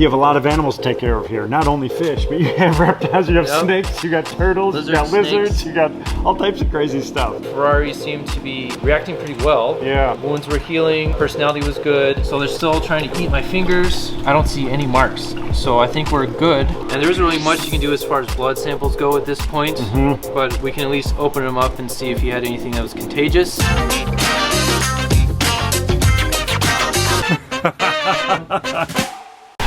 You have a lot of animals to take care of here. Not only fish, but you have reptiles, you have snakes, you got turtles, you got lizards, you got all types of crazy stuff. Ferrari seemed to be reacting pretty well. Yeah. Wounds were healing, personality was good. So they're still trying to eat my fingers. I don't see any marks. So I think we're good. And there isn't really much you can do as far as blood samples go at this point. But we can at least open them up and see if he had anything that was contagious.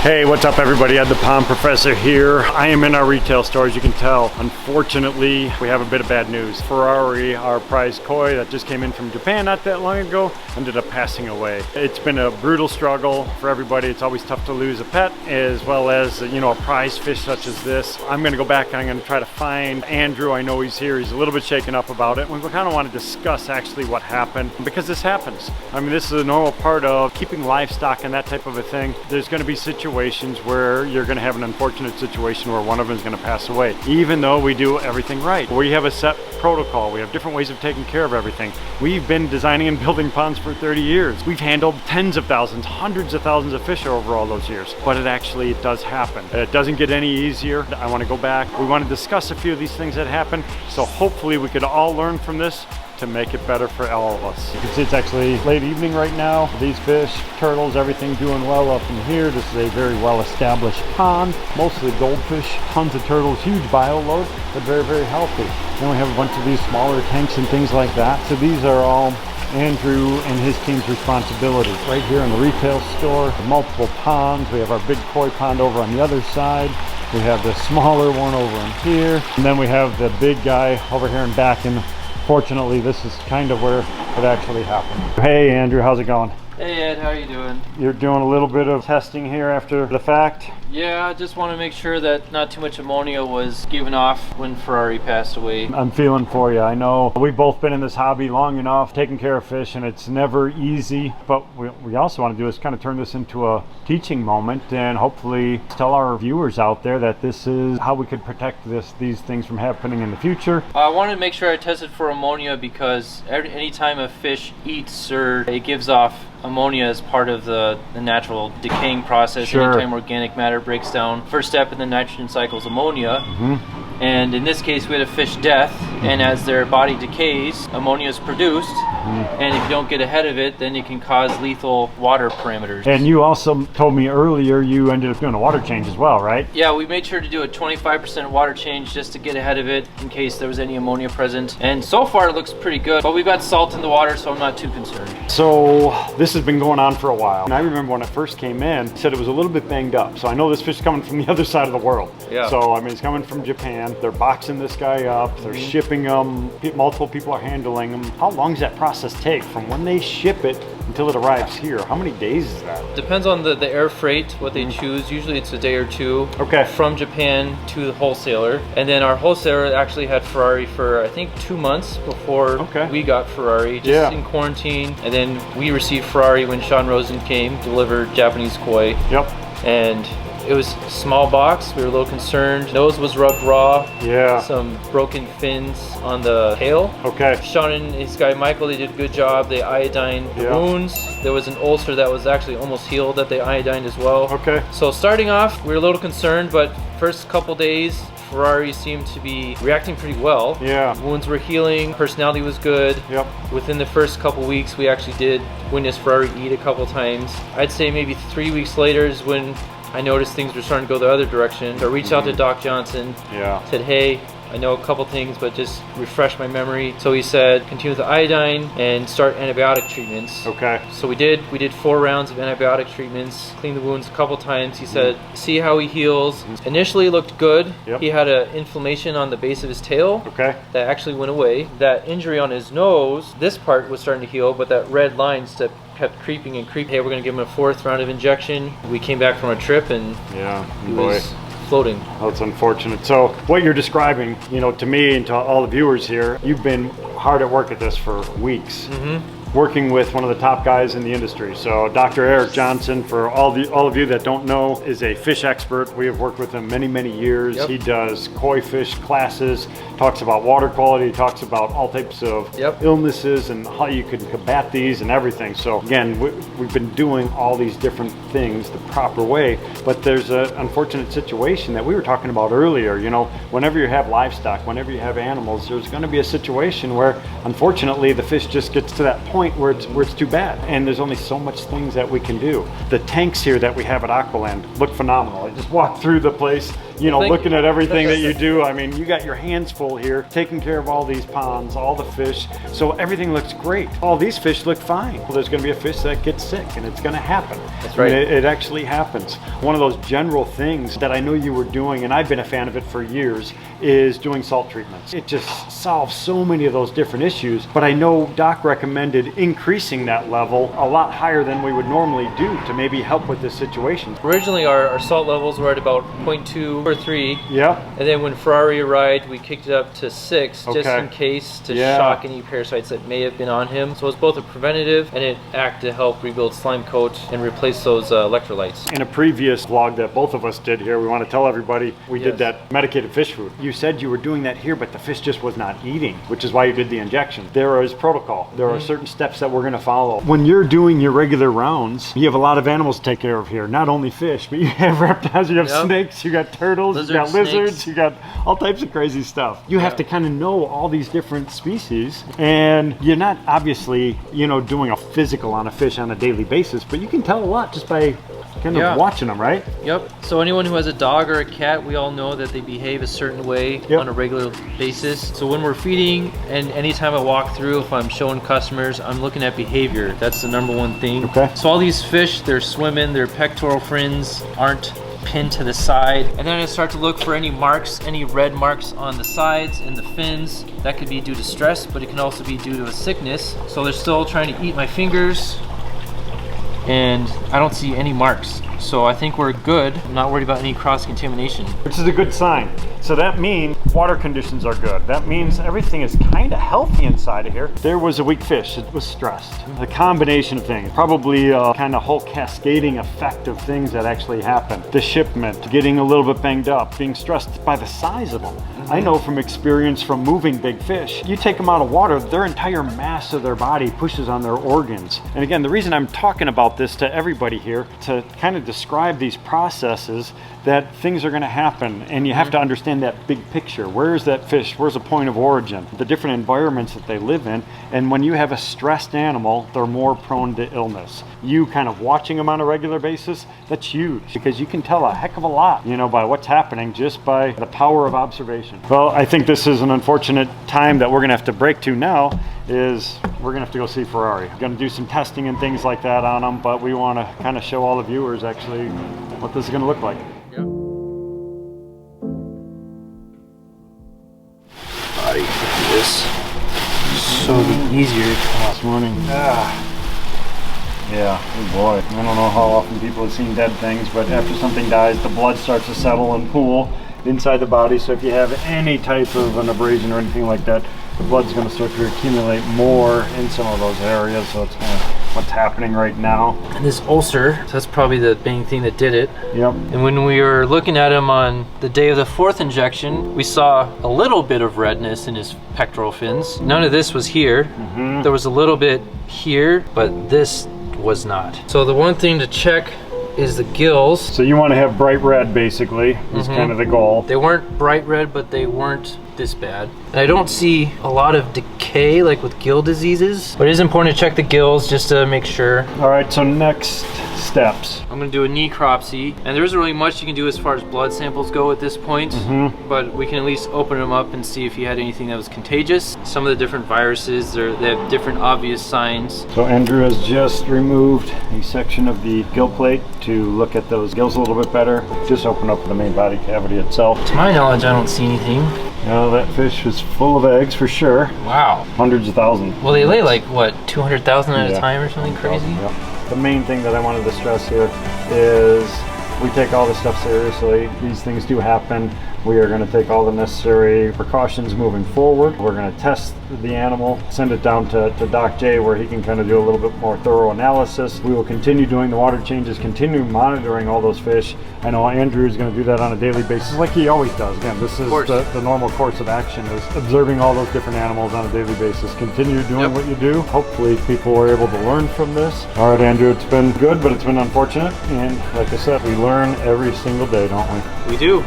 Hey, what's up everybody? Ed the Pond Professor here. I am in our retail store, as you can tell. Unfortunately, we have a bit of bad news. Ferrari, our prize koi that just came in from Japan not that long ago, ended up passing away. It's been a brutal struggle for everybody. It's always tough to lose a pet, as well as, you know, a prize fish such as this. I'm gonna go back and I'm gonna try to find Andrew. I know he's here. He's a little bit shaken up about it. We kind of want to discuss actually what happened, because this happens. I mean, this is a normal part of keeping livestock and that type of a thing. There's gonna be situations where you're going to have an unfortunate situation where one of them is going to pass away, even though we do everything right. We have a set protocol. We have different ways of taking care of everything. We've been designing and building ponds for 30 years. We've handled tens of thousands, hundreds of thousands of fish over all those years, but it does happen. It doesn't get any easier. I want to go back. We want to discuss a few of these things that happen, so hopefully we could all learn from this to make it better for all of us. You can see it's actually late evening right now. These fish, turtles, everything doing well up in here. This is a very well established pond, mostly goldfish, tons of turtles, huge bio load, but very, very healthy. Then we have a bunch of these smaller tanks and things like that. So these are all Andrew and his team's responsibility. Right here in the retail store, multiple ponds. We have our big koi pond over on the other side. We have the smaller one over in here. And then we have the big guy over here and back in. Fortunately, this is kind of where it actually happened. Hey Andrew, how's it going? Hey Ed, how are you doing? You're doing a little bit of testing here after the fact? Yeah, I just want to make sure that not too much ammonia was given off when Ferrari passed away. I'm feeling for you. I know we've both been in this hobby long enough, taking care of fish, and it's never easy. But what we also want to do is kind of turn this into a teaching moment and hopefully tell our viewers out there that this is how we could protect these things from happening in the future. I wanted to make sure I tested for ammonia because anytime a fish eats or it gives off ammonia as part of the natural decaying process. Sure. Anytime organic matter breaks down, first step in the nitrogen cycle is ammonia. And in this case we had a fish death, and as their body decays, ammonia is produced, and if you don't get ahead of it, then it can cause lethal water parameters. And you also told me earlier you ended up doing a water change as well, right? Yeah, we made sure to do a 25% water change just to get ahead of it in case there was any ammonia present. And so far it looks pretty good, but we've got salt in the water, so I'm not too concerned. So this has been going on for a while. And I remember when I first came in, it said it was a little bit banged up. So I know this fish is coming from the other side of the world. Yeah. So I mean, it's coming from Japan. They're boxing this guy up. They're shipping them. Multiple people are handling them. How long does that process take from when they ship it until it arrives here? How many days is that? Depends on the air freight, what they choose. Usually it's a day or two. Okay. From Japan to the wholesaler. And then our wholesaler actually had Ferrari for I think 2 months before we got Ferrari, just in quarantine. And then we received Ferrari when Sean Rosen came, delivered Japanese koi. Yep. And it was a small box. We were a little concerned. Nose was rubbed raw. Yeah. Some broken fins on the tail. Okay. Sean and his guy Michael, they did a good job. They iodined the wounds. There was an ulcer that was actually almost healed that they iodined as well. Okay. So starting off, we were a little concerned, but first couple days, Ferrari seemed to be reacting pretty well. Yeah. Wounds were healing. Personality was good. Yep. Within the first couple weeks, we actually did witness Ferrari eat a couple times. I'd say maybe 3 weeks later is when I noticed things were starting to go the other direction. So I reached out to Doc Johnson, said, hey, I know a couple things, but just refresh my memory. So he said, continue with the iodine and start antibiotic treatments. Okay. So we did 4 rounds of antibiotic treatments, cleaned the wounds a couple times. He said, see how he heals. Initially looked good. Yep. He had an inflammation on the base of his tail. Okay. That actually went away. That injury on his nose, this part was starting to heal, but that red line kept creeping and creeping. Hey, we're gonna give him a 4th round of injection. We came back from a trip and he was floating. That's unfortunate. So what you're describing, you know, to me and to all the viewers here, you've been hard at work at this for weeks. working with one of the top guys in the industry. So Dr. Eric Johnson, for all of you that don't know, is a fish expert. We have worked with him many years. He does koi fish classes, talks about water quality, talks about all types of illnesses and how you can combat these and everything. So again, we've been doing all these different things the proper way, but there's an unfortunate situation that we were talking about earlier. You know, whenever you have livestock, whenever you have animals, there's going to be a situation where unfortunately the fish just gets to that point where it's too bad, and there's only so much things that we can do. The tanks here that we have at Aqualand look phenomenal. I just walked through the place, you know, looking at everything that you do. I mean, you got your hands full here, taking care of all these ponds, all the fish, so everything looks great. All these fish look fine. Well, there's going to be a fish that gets sick, and it's going to happen. That's right. I mean, it actually happens. One of those general things that I know you were doing, and I've been a fan of it for years, is doing salt treatments. It just solves so many of those different issues, but I know Doc recommended increasing that level a lot higher than we would normally do to maybe help with this situation. Originally our salt levels were at about 0.2 or 3. Yeah. And then when Ferrari arrived, we kicked it up to 6 just in case to shock any parasites that may have been on him. So it's both a preventative and an act to help rebuild slime coat and replace those electrolytes. In a previous vlog that both of us did here, we want to tell everybody we did that medicated fish food. You said you were doing that here, but the fish just was not eating, which is why you did the injection. There is protocol. There are certain steps that we're going to follow. When you're doing your regular rounds, you have a lot of animals to take care of here. Not only fish, but you have reptiles, you have snakes, you got turtles, you got lizards, you got all types of crazy stuff. You have to kind of know all these different species, and you're not obviously, you know, doing a physical on a fish on a daily basis, but you can tell a lot just by kind of watching them, right? Yep. So anyone who has a dog or a cat, we all know that they behave a certain way on a regular basis. So when we're feeding, and anytime I walk through, if I'm showing customers, I'm looking at behavior. That's the number one thing. Okay. So all these fish, they're swimming, their pectoral fins aren't pinned to the side. And then I start to look for any marks, any red marks on the sides and the fins. That could be due to stress, but it can also be due to a sickness. So they're still trying to eat my fingers, and I don't see any marks. So I think we're good. I'm not worried about any cross-contamination. Which is a good sign. So that means water conditions are good. That means everything is kind of healthy inside of here. There was a weak fish. It was stressed. The combination of things, probably a kind of whole cascading effect of things that actually happened. The shipment, getting a little bit banged up, being stressed by the size of them. I know from experience from moving big fish, you take them out of water, their entire mass of their body pushes on their organs. And again, the reason I'm talking about this to everybody here, to kind of describe these processes, that things are going to happen, and you have to understand that big picture. Where is that fish? Where's the point of origin? The different environments that they live in, and when you have a stressed animal, they're more prone to illness. You kind of watching them on a regular basis, that's huge, because you can tell a heck of a lot, you know, by what's happening just by the power of observation. Well, I think this is an unfortunate time that we're going to have to break to now, is we're going to have to go see Ferrari. We're going to do some testing and things like that on them, but we want to kind of show all the viewers actually what this is going to look like. This so easier this morning. Yeah, oh boy. I don't know how often people have seen dead things, but after something dies, the blood starts to settle and pool inside the body. So if you have any type of an abrasion or anything like that, the blood's going to start to accumulate more in some of those areas. So it's kind of what's happening right now. And this ulcer, that's probably the main thing that did it. Yep. And when we were looking at him on the day of the 4th injection, we saw a little bit of redness in his pectoral fins. None of this was here. There was a little bit here, but this was not. So the one thing to check is the gills. So you want to have bright red, basically, is kind of the goal. They weren't bright red, but they weren't this bad. And I don't see a lot of decay like with gill diseases, but it is important to check the gills just to make sure. All right, so next steps. I'm gonna do a necropsy, and there isn't really much you can do as far as blood samples go at this point, but we can at least open them up and see if he had anything that was contagious. Some of the different viruses, they have different obvious signs. So Andrew has just removed a section of the gill plate to look at those gills a little bit better. Just open up the main body cavity itself. To my knowledge, I don't see anything. No, that fish is full of eggs for sure. Wow. Hundreds of thousands. Well, they lay like, what, 200,000 at a time or something crazy? Yep. The main thing that I wanted to stress here is we take all this stuff seriously. These things do happen, We are going to take all the necessary precautions moving forward. We're going to test the animal, send it down to Doc J where he can kind of do a little bit more thorough analysis. We will continue doing the water changes, continue monitoring all those fish. I know Andrew is going to do that on a daily basis like he always does. Again, this is the normal course of action, is observing all those different animals on a daily basis. Continue doing what you do. Hopefully people are able to learn from this. All right, Andrew, it's been good, but it's been unfortunate. And like I said, we learn every single day, don't we? We do.